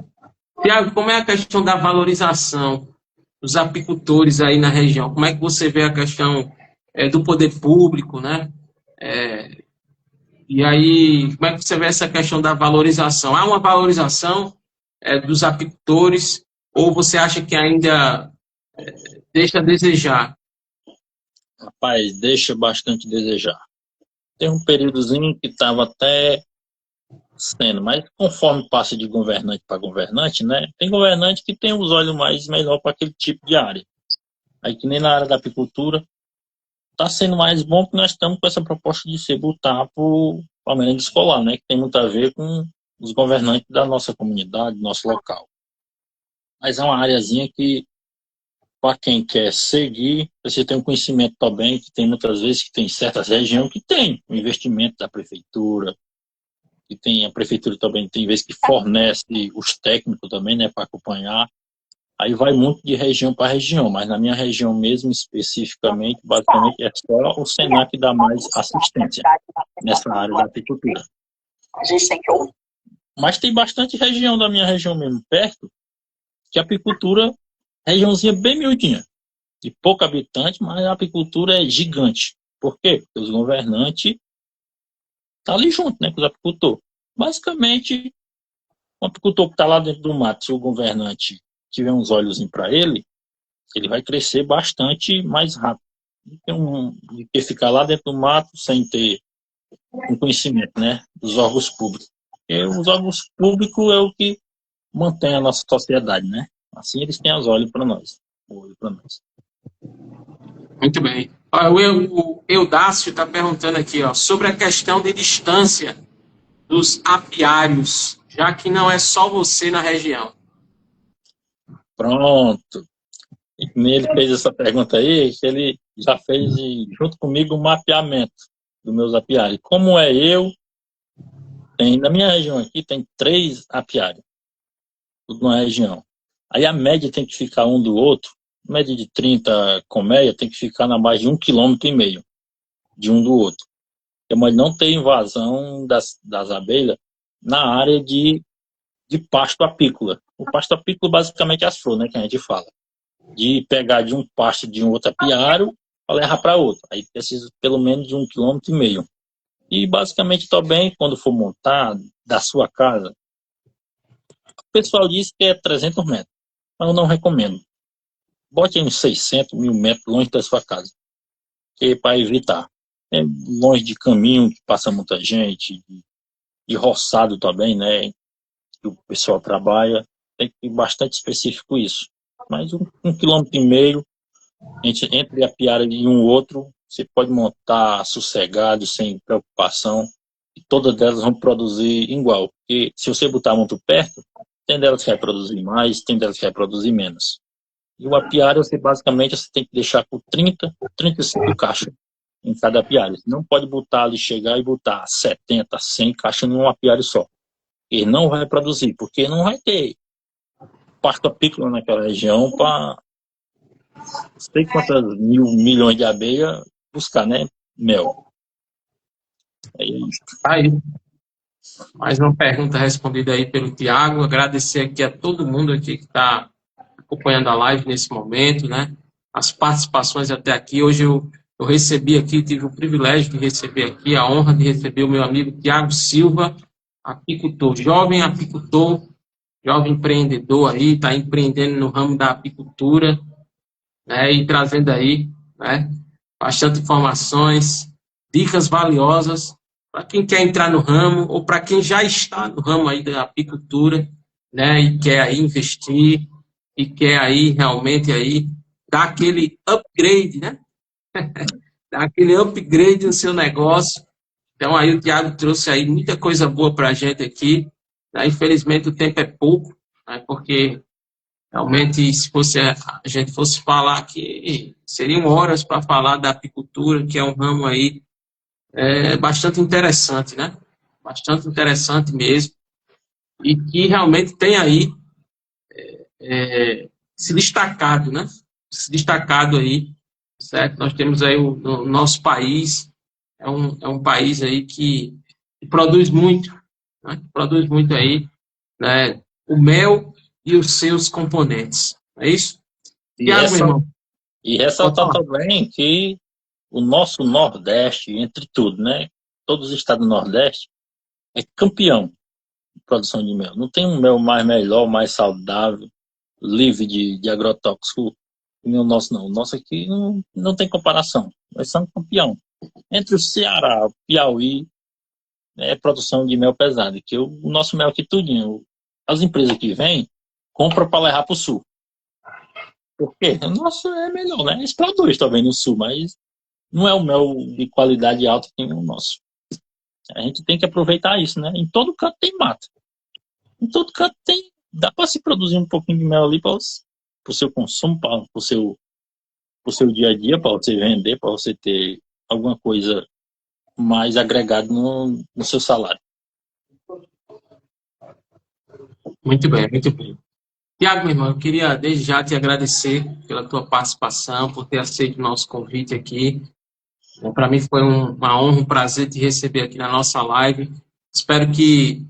Speaker 1: Tiago, como é a questão da valorização dos apicultores aí na região? Como é que você vê a questão do poder público, né? É, e aí, como é que você vê essa questão da valorização? Há uma valorização dos apicultores ou você acha que ainda deixa a desejar?
Speaker 2: Rapaz, deixa bastante a desejar. Tem um períodozinho que estava até sendo, mas conforme passa de governante para governante, né? Tem governante que tem os olhos mais melhor para aquele tipo de área. Aí que nem na área da apicultura, está sendo mais bom porque nós estamos com essa proposta de ser botar para a merenda escolar, né? Que tem muito a ver com os governantes da nossa comunidade, do nosso local. Mas é uma areazinha que, para quem quer seguir, você tem um conhecimento também, que tem muitas vezes que tem certas regiões que tem o investimento da prefeitura, que tem a prefeitura também tem vezes que fornece os técnicos também, né, para acompanhar. Aí vai muito de região para região, mas na minha região mesmo, especificamente, basicamente é só o Senac que dá mais assistência nessa área da apicultura. Mas tem bastante região da minha região mesmo, perto, que a apicultura, regiãozinha bem miudinha, de pouco habitante, mas a apicultura é gigante. Por quê? Porque os governantes estão ali junto, né, com os apicultores. Basicamente, um apicultor que está lá dentro do mato, se o governante tiver uns olhos para ele, ele vai crescer bastante mais rápido do que ficar lá dentro do mato sem ter um conhecimento, né, dos órgãos públicos. Porque os órgãos públicos é o que mantém a nossa sociedade, né? Assim eles têm os olhos para nós. O olho para nós.
Speaker 1: Muito bem. O Eudácio está perguntando aqui, ó, sobre a questão de distância dos apiários, já que não é só você na região.
Speaker 2: Pronto. E ele fez essa pergunta aí, que ele já fez junto comigo um mapeamento dos meus apiários. Como é eu, na minha região aqui tem 3 apiários, tudo na região. Aí a média tem que ficar um do outro, média de 30 colmeias tem que ficar na base de 1,5 km de um do outro. Mas não ter invasão das abelhas na área de pasto apícola. O pasto apícola basicamente é as flores, né, que a gente fala. De pegar de um pasto de um outro apiário para levar para outro. Aí precisa pelo menos de 1,5 km. E basicamente também, quando for montar da sua casa, o pessoal diz que é 300 metros. Mas eu não recomendo. Bote uns 600, 1.000 metros longe da sua casa. Que é para evitar. É longe de caminho que passa muita gente, de roçado também, né? Que o pessoal trabalha. Tem que ser bastante específico isso. Mas 1,5 km entre a piara e um outro, você pode montar sossegado, sem preocupação, e todas elas vão produzir igual. Porque se você botar muito perto, tem delas que vai produzir mais, tem delas que vai produzir menos. E o apiário, basicamente, você tem que deixar por 30, 35 caixas em cada apiário. Você não pode botar ali, chegar e botar 70, 100 caixas num apiário só. Ele não vai produzir, porque não vai ter pasto apícola naquela região para sei quantas milhões de abelhas buscar, né? Mel. É isso.
Speaker 1: Aí, mais uma pergunta respondida aí pelo Tiago. Agradecer aqui a todo mundo aqui que está acompanhando a live nesse momento, né? As participações até aqui. Hoje eu recebi aqui, tive o privilégio de receber aqui, a honra de receber o meu amigo Tiago Silva, apicultor, jovem empreendedor aí, está empreendendo no ramo da apicultura, né? E trazendo aí, né? Bastante informações, dicas valiosas para quem quer entrar no ramo ou para quem já está no ramo aí da apicultura, né? E quer aí investir e quer aí realmente aí dar aquele upgrade, né? Dar aquele upgrade no seu negócio. Então aí o Thiago trouxe aí muita coisa boa para a gente aqui, né? Infelizmente o tempo é pouco, né? Porque realmente se a gente fosse falar aqui, seriam horas para falar da apicultura, que é um ramo aí bastante interessante, né? Bastante interessante mesmo, e que realmente tem aí se destacado, né? Se destacado aí, certo? Nós temos aí o nosso país, é um país aí que produz muito, né? Produz muito aí, né? O mel e os seus componentes, é isso? Tiago, meu irmão.
Speaker 2: E ressaltar também que o nosso Nordeste, entre tudo, né? Todos os estados do Nordeste é campeão de produção de mel. Não tem um mel mais melhor, mais saudável, livre de agrotóxico que o nosso, não. O nosso aqui não tem comparação. Nós somos campeão. Entre o Ceará, o Piauí, é produção de mel pesado. Que o nosso mel aqui tudinho, as empresas que vêm, compram para levar para o Sul. Por quê? O nosso é melhor, né? Eles produzem também no Sul, mas não é o mel de qualidade alta que tem o nosso. A gente tem que aproveitar isso, né? Em todo canto tem mata. Em todo canto tem. Dá para se produzir um pouquinho de mel ali para o seu consumo, para o seu dia a dia, para você vender, para você ter alguma coisa mais agregada no seu salário.
Speaker 1: Muito bem, muito bem. Tiago, meu irmão, eu queria desde já te agradecer pela tua participação, por ter aceito o nosso convite aqui. Para mim foi uma honra, um prazer te receber aqui na nossa live. Espero que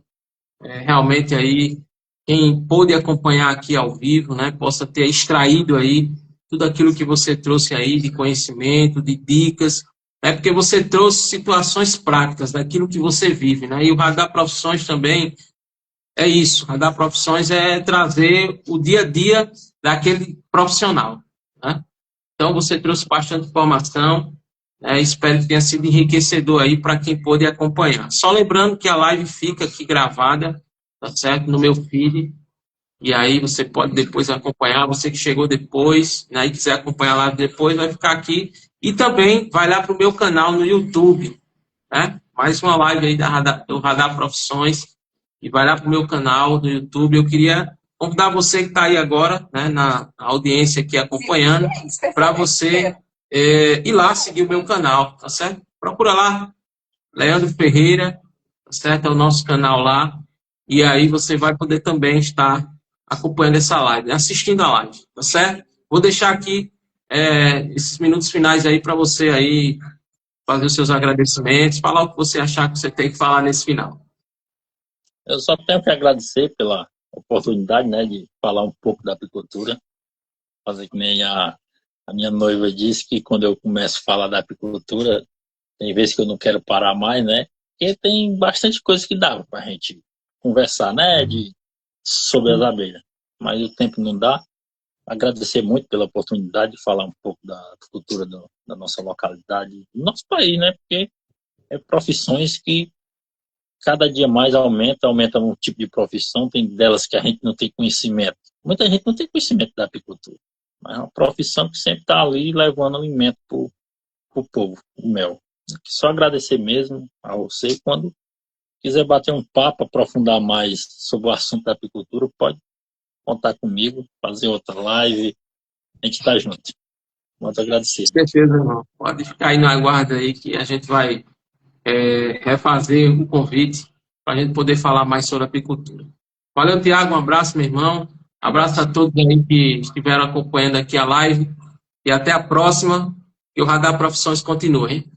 Speaker 1: realmente aí quem pôde acompanhar aqui ao vivo, né, possa ter extraído aí tudo aquilo que você trouxe aí de conhecimento, de dicas, porque você trouxe situações práticas daquilo que você vive, né? E o Radar Profissões também é isso. Radar Profissões é trazer o dia a dia daquele profissional, né? Então você trouxe bastante informação. Espero que tenha sido enriquecedor aí para quem pôde acompanhar. Só lembrando que a live fica aqui gravada, tá certo? No meu feed. E aí você pode depois acompanhar. Você que chegou depois, né, e quiser acompanhar a live depois, vai ficar aqui. E também vai lá para o meu canal no YouTube, né? Mais uma live aí do Radar Profissões. E vai lá para o meu canal no YouTube. Eu queria convidar você que está aí agora, né, na audiência aqui acompanhando, para você ir lá seguir o meu canal, tá certo? Procura lá, Leandro Ferreira, tá certo? É o nosso canal lá. E aí você vai poder também estar acompanhando essa live, assistindo a live, tá certo? Vou deixar aqui esses minutos finais aí para você aí fazer os seus agradecimentos, falar o que você achar que você tem que falar nesse final.
Speaker 2: Eu só tenho que agradecer pela oportunidade, né, de falar um pouco da apicultura. Fazer que nem a minha noiva disse, que quando eu começo a falar da apicultura, tem vezes que eu não quero parar mais, né? Porque tem bastante coisa que dá para a gente conversar, né, sobre as abelhas. Mas o tempo não dá. Agradecer muito pela oportunidade de falar um pouco da apicultura da nossa localidade, do nosso país, né? Porque é profissões que cada dia mais aumenta um tipo de profissão, tem delas que a gente não tem conhecimento. Muita gente não tem conhecimento da apicultura, mas é uma profissão que sempre está ali levando alimento para o povo, o mel. Só agradecer mesmo a você. Quando quiser bater um papo, aprofundar mais sobre o assunto da apicultura, pode contar comigo, fazer outra live, a gente está junto. Muito agradecer.
Speaker 1: Com certeza, irmão. Pode ficar aí na guarda aí que a gente vai refazer o convite para a gente poder falar mais sobre apicultura. Valeu, Tiago. Um abraço, meu irmão. Abraço a todos aí que estiveram acompanhando aqui a live. E até a próxima. Que o Radar Profissões continue, hein?